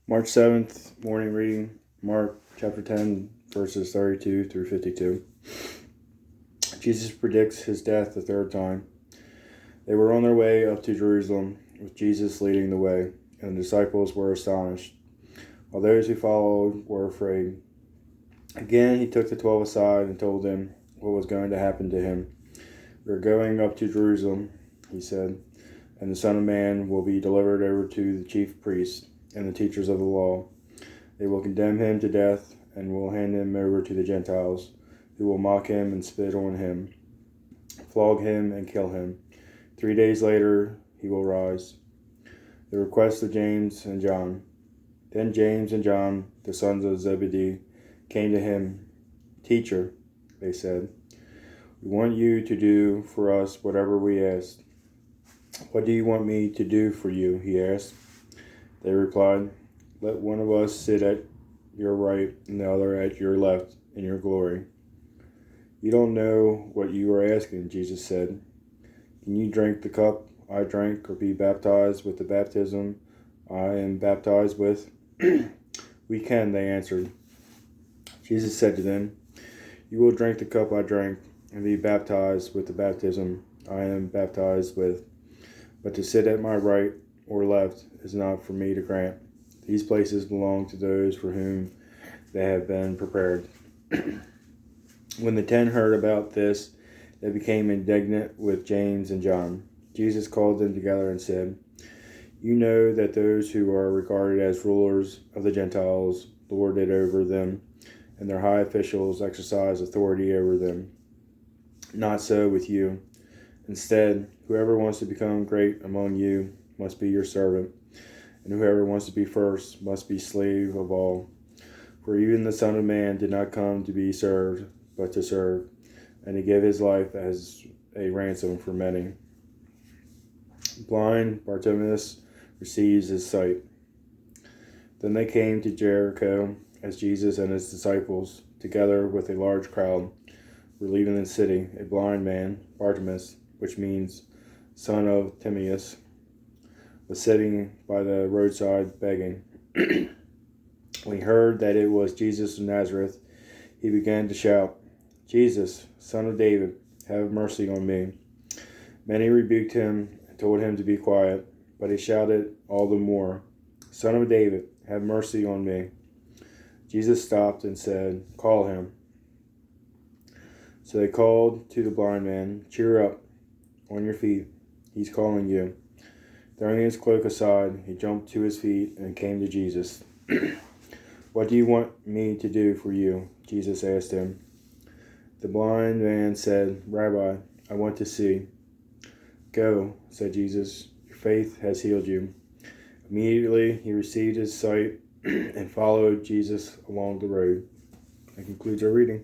March 7th, morning reading, Mark chapter 10, verses 32 through 52. Jesus predicts his death the third time. They were on their way up to Jerusalem, with Jesus leading the way, and the disciples were astonished, while those who followed were afraid. Again, he took the 12 aside and told them what was going to happen to him. "We are going up to Jerusalem," he said, "and the Son of Man will be delivered over to the chief priests and the teachers of the law. They will condemn him to death and will hand him over to the Gentiles, who will mock him and spit on him, flog him and kill him. 3 days later he will rise." The request of James and John. Then James and John, the sons of Zebedee, came to him. "Teacher," they said, "we want you to do for us whatever we ask." "What do you want me to do for you?" he asked. They replied, "Let one of us sit at your right and the other at your left in your glory." "You don't know what you are asking," Jesus said. "Can you drink the cup I drank or be baptized with the baptism I am baptized with?" "We can," they answered. Jesus said to them, "You will drink the cup I drank and be baptized with the baptism I am baptized with. But to sit at my right or left is not for me to grant. These places belong to those for whom they have been prepared." When the 10 heard about this, they became indignant with James and John. Jesus called them together and said, "You know that those who are regarded as rulers of the Gentiles lord it over them, and their high officials exercise authority over them. Not so with you. Instead, whoever wants to become great among you must be your servant, and whoever wants to be first must be slave of all. For even the Son of Man did not come to be served, but to serve, and to give his life as a ransom for many." Blind Bartimaeus receives his sight. Then they came to Jericho as Jesus and his disciples, together with a large crowd, were leaving the city. A blind man, Bartimaeus, which means son of Timaeus, was sitting by the roadside begging. When he heard that it was Jesus of Nazareth, he began to shout, "Jesus, Son of David, have mercy on me." Many rebuked him and told him to be quiet, but he shouted all the more, "Son of David, have mercy on me." Jesus stopped and said, "Call him." So they called to the blind man, "Cheer up, on your feet, he's calling you." Throwing his cloak aside, he jumped to his feet and came to Jesus. "What do you want me to do for you?" Jesus asked him. The blind man said, "Rabbi, I want to see." "Go," said Jesus, "your faith has healed you." Immediately he received his sight and followed Jesus along the road. That concludes our reading.